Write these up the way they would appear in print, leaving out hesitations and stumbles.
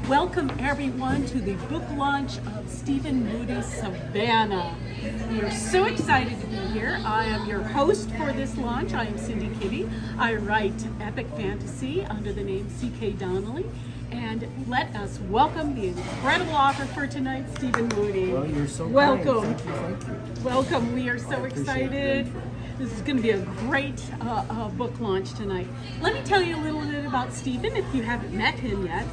Welcome everyone to the book launch of Stephen Moody's Savannah. We are so excited to be here. I am your host for this launch. I am Cindy Kibbe. I write epic fantasy under the name C.K. Donnelly. And let us welcome the incredible author for tonight, Stephen Moody. Well, you're so welcome. Thank you. Welcome. We are so excited. This is going to be a great book launch tonight. Let me tell you a little bit about Stephen if you haven't met him yet.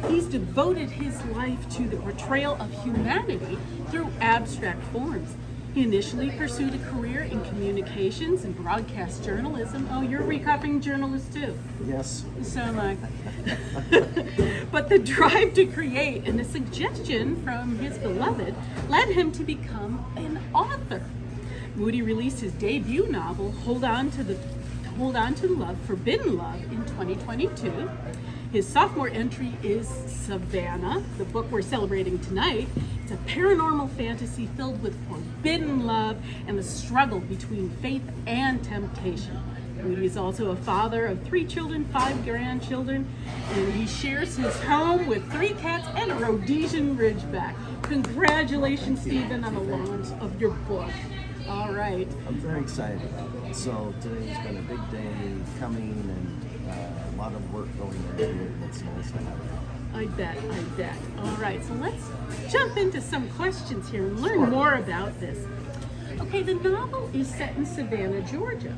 He's devoted his life to the portrayal of humanity through abstract forms. He initially pursued a career in communications and broadcast journalism. Oh, you're a recovering journalist too. Yes. So am I. But the drive to create and the suggestion from his beloved led him to become an author. Moody released his debut novel, Hold On to Love, Forbidden Love, in 2022. His sophomore entry is Savannah, the book we're celebrating tonight. It's a paranormal fantasy filled with forbidden love and the struggle between faith and temptation. Moody is also a father of 3 children, 5 grandchildren, and he shares his home with 3 cats and a Rhodesian Ridgeback. Congratulations, Stephen, on the launch of your book. All right. I'm very excited. So today's been a big day coming and a lot of work going into it. It's nice to have it. I bet. All right, so let's jump into some questions here and learn more about this. Okay, the novel is set in Savannah, Georgia,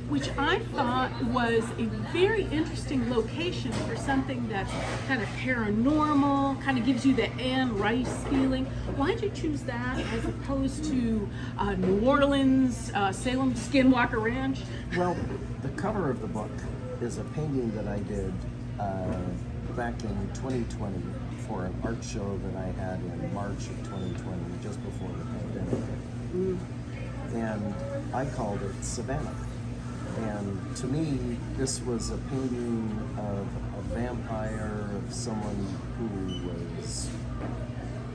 which I thought was a very interesting location for something that's kind of paranormal, kind of gives you the Anne Rice feeling. Why'd you choose that as opposed to New Orleans, Salem, Skinwalker Ranch? Well, the cover of the book is a painting that I did back in 2020 for an art show that I had in March of 2020, just before the pandemic hit. And I called it Savannah. And to me, this was a painting of a vampire, of someone who was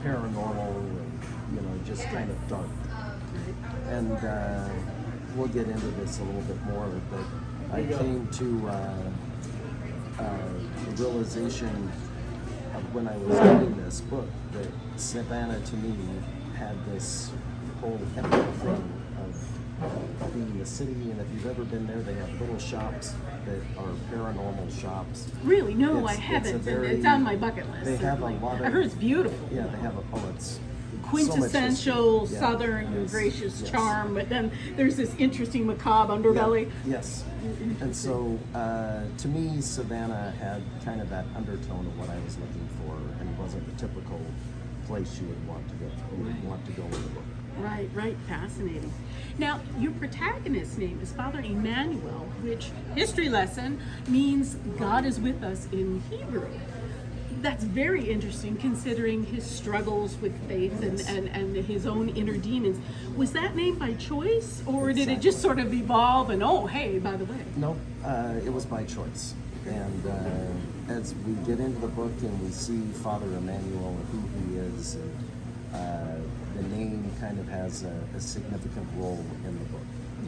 paranormal and, just kind of dark. And we'll get into this a little bit more, but I came to the realization of when I was reading this book that Savannah to me had this whole epic thing of being a city, and if you've ever been there, they have little shops that are paranormal shops. Really? No, I haven't. It's on my bucket list. They have a lot of. I heard it's beautiful. Yeah, they have it's quintessential so Southern gracious charm, but then there's this interesting macabre underbelly. Yeah, yes. And so, to me, Savannah had kind of that undertone of what I was looking for, and wasn't the typical place you would want to go. You would want to go in the book. Right. Fascinating. Now, your protagonist's name is Father Emmanuel, which, history lesson, means God is with us in Hebrew. That's very interesting considering his struggles with faith and his own inner demons. Was that name by choice, or did it just sort of evolve and, oh, hey, by the way? No, it was by choice. And as we get into the book and we see Father Emmanuel and who he is, and the name kind of has a significant role in the book.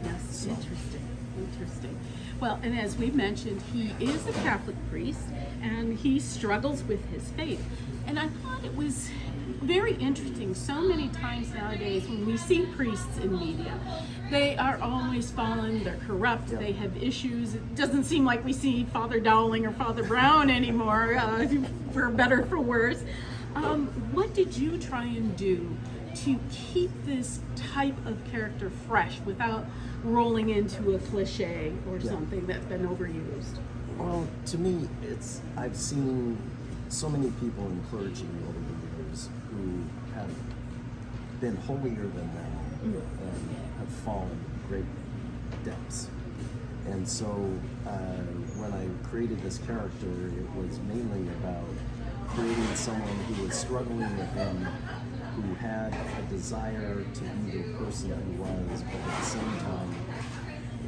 Yes, so. Interesting. Well, and as we mentioned, he is a Catholic priest, and he struggles with his faith. And I thought it was very interesting. So many times nowadays when we see priests in media, they are always fallen, they're corrupt, they have issues. It doesn't seem like we see Father Dowling or Father Brown anymore, for better or for worse. What did you try and do to keep this type of character fresh without rolling into a cliche or something that's been overused? Well, to me, I've seen so many people in clergy over the years who have been holier than thou and have fallen great depths. And so when I created this character, it was mainly about creating someone who was struggling within, who had a desire to be the person he was, but at the same time,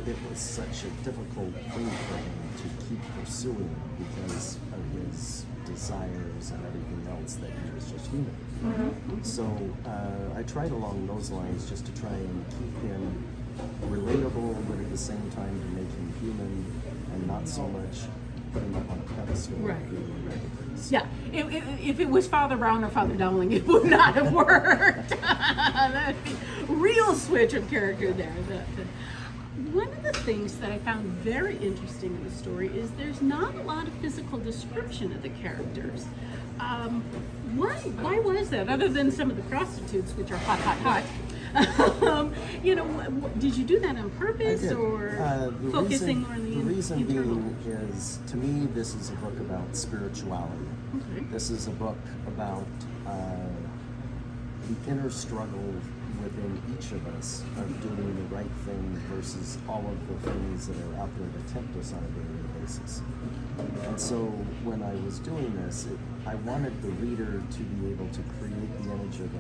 it was such a difficult thing for him to keep pursuing because of his desires and everything else, that he was just human. So I tried along those lines just to try and keep him relatable, but at the same time to make him human and not so much put him up on a pedestal. Right. Recognized. Yeah, if it was Father Brown or Father Dowling, it would not have worked. That'd be a real switch of character there. One of the things that I found very interesting in the story is there's not a lot of physical description of the characters. Why was that? Other than some of the prostitutes, which are hot, hot, hot. Did you do that on purpose, or focusing on the reason internal? being is, to me, this is a book about spirituality. Okay. This is a book about the inner struggle within each of us of doing the right thing versus all of the things that are out there that tempt us on a daily basis. And so when I was doing this, I wanted the reader to be able to create the image of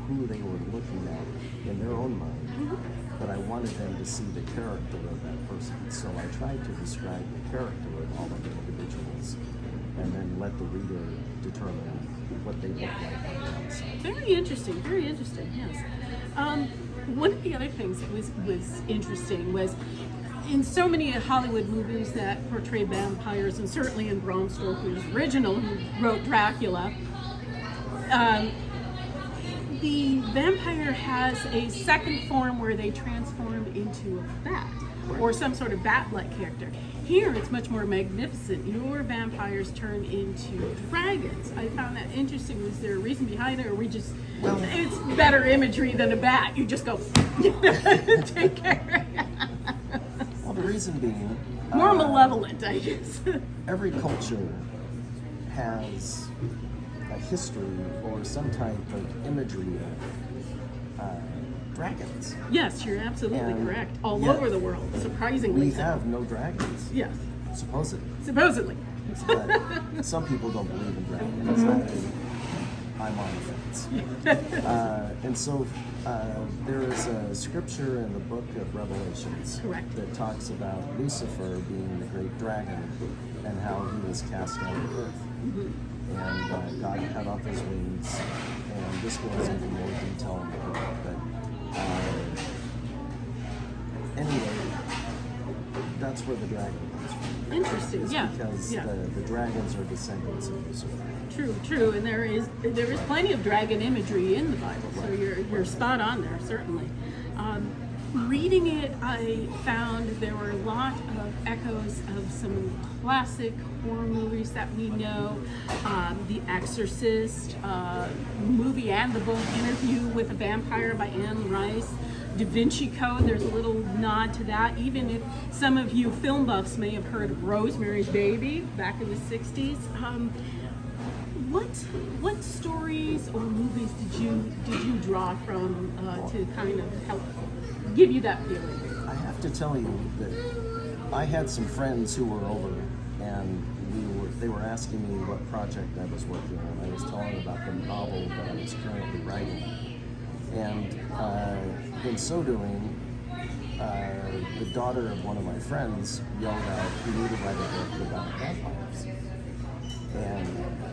who they were looking at in their own mind, but I wanted them to see the character of that person. So I tried to describe the character of all of the individuals and then let the reader determine what they look like on the outside. Very interesting, yes. One of the other things that was interesting was in so many Hollywood movies that portray vampires, and certainly in Bram Stoker's original, who wrote Dracula, the vampire has a second form where they transform into a bat or some sort of bat-like character. Here, it's much more magnificent. Your vampires turn into dragons. I found that interesting. Was there a reason behind it, or it's better imagery than a bat? You just go, take care. Well, the reason being... more malevolent, I guess. Every culture has a history or some type of imagery of dragons. Yes, you're absolutely And correct. All yet over the world, surprisingly We so. have no dragons. Yes, Supposedly. supposedly. But some people don't believe in dragons. I'm on the fence. And so there is a scripture in the book of Revelations Correct. that talks about Lucifer being the great dragon and how he was cast down to earth. And God cut off his wings. And this goes into more detail in the book. But anyway, that's where the dragon comes from. Interesting, It's yeah. because yeah. the dragons are descendants of Lucifer. True, and there is plenty of dragon imagery in the Bible, so you're spot on there, certainly. Reading it, I found there were a lot of echoes of some classic horror movies that we know. The Exorcist, movie and the book Interview with a Vampire by Anne Rice. Da Vinci Code, there's a little nod to that, even if some of you film buffs may have heard of Rosemary's Baby back in the 60s. What stories or movies did you draw from to kind of help give you that feeling? I have to tell you that I had some friends who were over, and they were asking me what project I was working on. I was telling them about the novel that I was currently writing, and in so doing, the daughter of one of my friends yelled out, "You need to write a book about vampires." And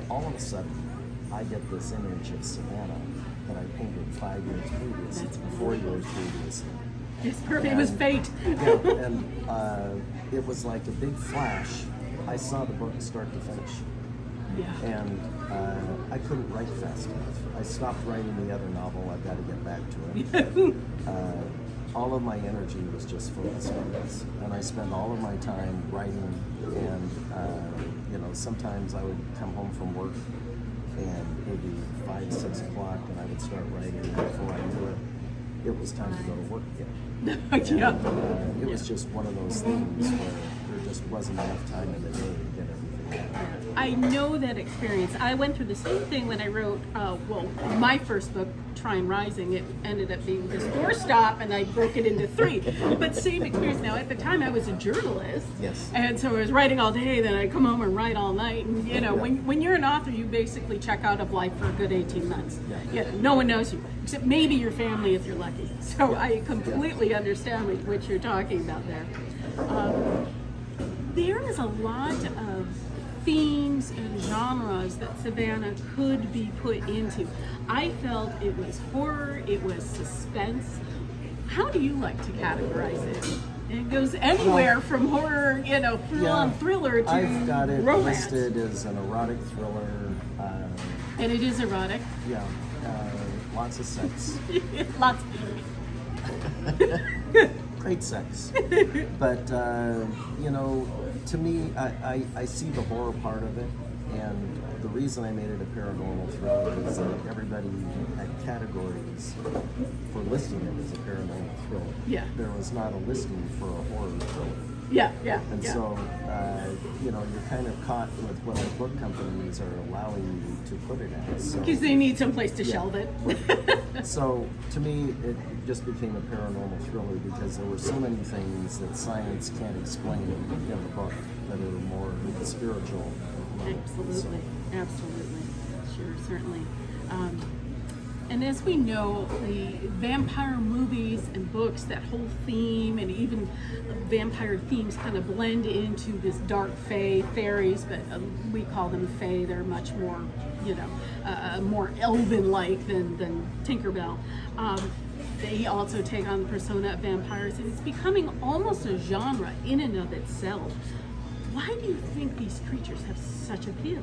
all of a sudden, I get this image of Savannah that I painted 5 years previously, 4 years previously. It's perfect. It was fate. Yeah, and it was like a big flash. I saw the book start to finish. Yeah. And I couldn't write fast enough. I stopped writing the other novel. I've got to get back to it. All of my energy was just focused on this. And I spent all of my time writing, and sometimes I would come home from work and maybe 5, 6 o'clock, and I would start writing, and before I knew it, it was time to go to work again. Yeah. And it was just one of those things where there just wasn't enough time in the day to get everything out. I know that experience. I went through the same thing when I wrote, my first book, Trine Rising. It ended up being just 4 stop, and I broke it into 3. But same experience. Now, at the time, I was a journalist. Yes. And so I was writing all day, then I'd come home and write all night. And, when you're an author, you basically check out of life for a good 18 months. Yeah. No one knows you, except maybe your family if you're lucky. So I completely understand what you're talking about there. There is a lot of themes and genres that Savannah could be put into. I felt it was horror, it was suspense. How do you like to categorize it It goes anywhere from horror, full-on thriller to I've got it romance. listed as an erotic thriller. And it is erotic. Yeah, lots of sex. Lots. Great sex. But, to me, I see the horror part of it, and the reason I made it a paranormal thriller is that everybody had categories for listing it as a paranormal thriller. Yeah. There was not a listing for a horror thriller. Yeah. And so, you're kind of caught with what the book companies are allowing you to put it as. Because they need someplace to shelve it. So, to me, it just became a paranormal thriller because there were so many things that science can't explain in the book that are more spiritual. Absolutely. Sure, certainly. And as we know, the vampire movies and books, that whole theme, and even vampire themes kind of blend into this dark fairies, but we call them fae. They're much more, more elven-like than Tinkerbell. They also take on the persona of vampires, and it's becoming almost a genre in and of itself. Why do you think these creatures have such appeal?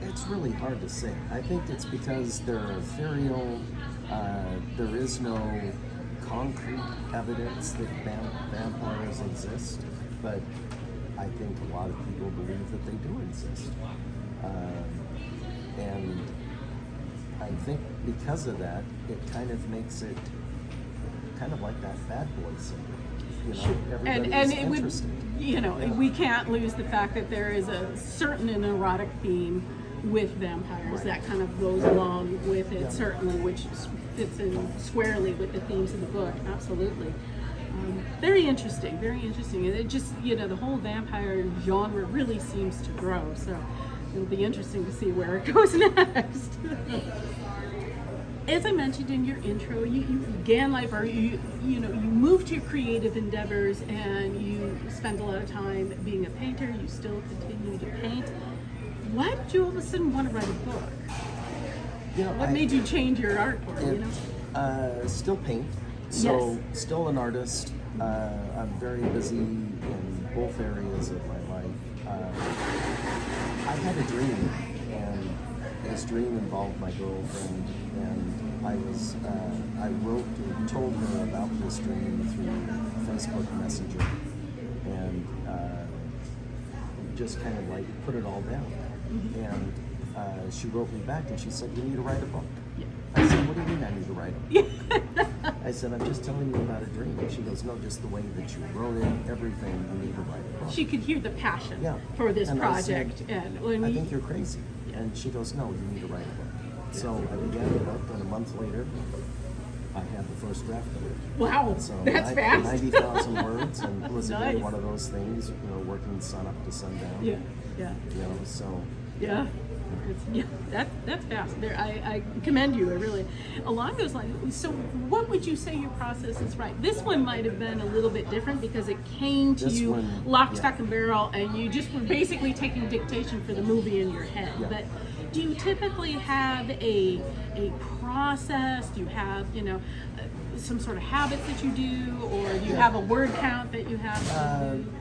It's really hard to say. I think it's because they're ethereal. There is no concrete evidence that vampires exist, but I think a lot of people believe that they do exist. And I think because of that, it kind of makes it kind of like that bad boy syndrome. Everybody's interested. We can't lose the fact that there is a certain an erotic theme with vampires that kind of goes along with it, certainly, which fits in squarely with the themes of the book. Absolutely. Very interesting. And it just, the whole vampire genre really seems to grow. So it'll be interesting to see where it goes next. As I mentioned in your intro, you began life, or you moved to your creative endeavors, and you spent a lot of time being a painter. You still continue to paint. Why did you all of a sudden want to write a book? What made you change your art form? Still paint. So still an artist. I'm very busy in both areas of my life. I had a dream, and this dream involved my girlfriend, and I wrote and told her about this dream through Facebook Messenger, and just kind of like put it all down. And she wrote me back and she said, "You need to write a book." I said, "What do you mean I need to write a book?" I said, "I'm just telling you about a dream." And she goes, "No, just the way that you wrote it, everything, you need to write a book." She could hear the passion for this and project. I said, I think you're crazy. And she goes, "No, you need to write a book." So I began it up, and a month later, I had the first draft of it. Wow, so that's fast. 90,000 words, and it was Nice. one of those things, working sun up to sundown. Yeah. So. Yeah. That's fast. I commend you. I really. Along those lines. So, what would you say your process is? Right. This one might have been a little bit different because it came to you lock, stock, and barrel, and you just were basically taking dictation for the movie in your head. Yeah. But do you typically have a process? Do you have some sort of habits that you do, or do you have a word count that you have?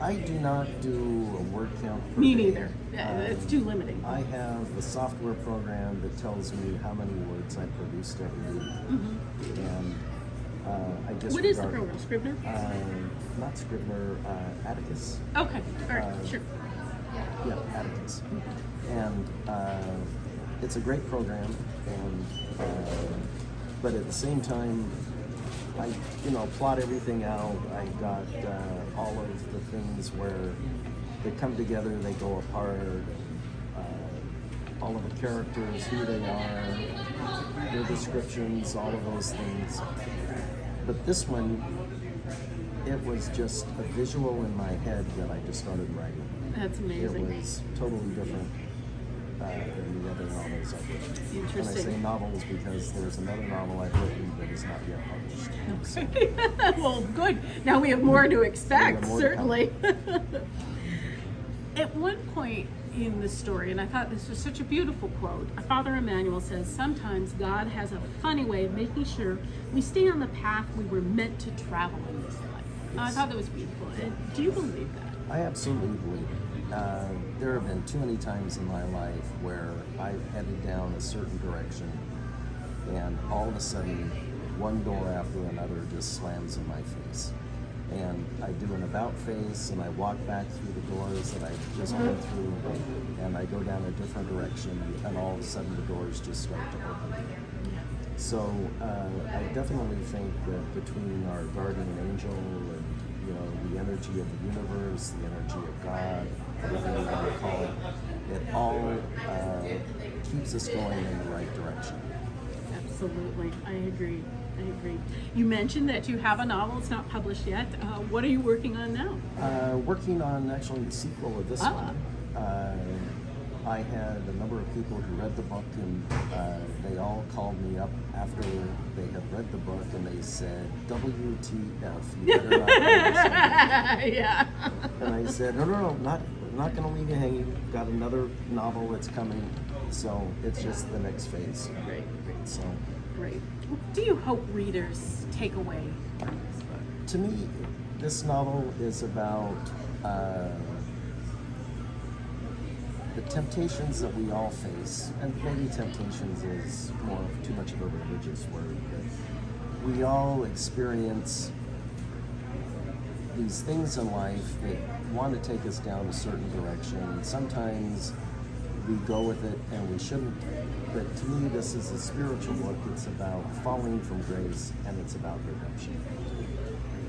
I do not do a word count per Me day. neither. It's too limiting. I have a software program that tells me how many words I produced every week. And I disregard. What is the program? Scrivener? Not Scrivener, Atticus. Okay, all right, sure. Yeah, Atticus. And it's a great program, and but at the same time, I plot everything out. I got all of the things where they come together, they go apart. All of the characters, who they are, their descriptions, all of those things. But this one, it was just a visual in my head that I just started writing. That's amazing. It was totally different than the other novels I've written. Interesting. And I say novels because there's another novel I've written that is not yet published. Okay. Well, good. Now we have more to expect, more to certainly. At one point in the story, and I thought this was such a beautiful quote, Father Emmanuel says, "Sometimes God has a funny way of making sure we stay on the path we were meant to travel in this life." I thought that was beautiful. And do you believe that? I absolutely believe it. There have been too many times in my life where I've headed down a certain direction, and all of a sudden, one door after another just slams in my face. And I do an about face, and I walk back through the doors that I just went through, and I go down a different direction, and all of a sudden the doors just start to open. So I definitely think that between our guardian angel and the energy of the universe, the energy of God, whatever you want to call it all keeps us going in the right direction. Absolutely, I agree. You mentioned that you have a novel. It's not published yet. What are you working on now? Working on actually the sequel of this one. I had a number of people who read the book, and they all called me up after they had read the book, and they said, WTF, you better not read this. Yeah. And I said, no, not going to leave you hanging. Got another novel that's coming, so it's just the next phase. Great. So, Great. What do you hope readers take away from this book? to me, this novel is about the temptations that we all face, and maybe temptations is too much of a religious word, but we all experience these things in life that want to take us down a certain direction, and sometimes we go with it and we shouldn't. But to me, this is a spiritual book. It's about falling from grace, and it's about redemption.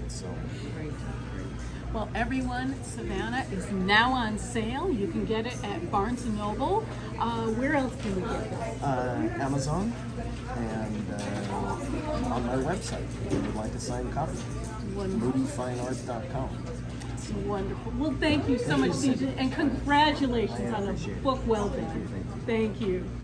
So, Great. Well, everyone, Savannah is now on sale. You can get it at Barnes & Noble. Where else can we get it? Amazon and on my website if you would like a signed copy. Wonderful. moodyfineart.com. It's wonderful. Well, thank you so much, Stephen, and congratulations on a book well done. Thank you. Thank you.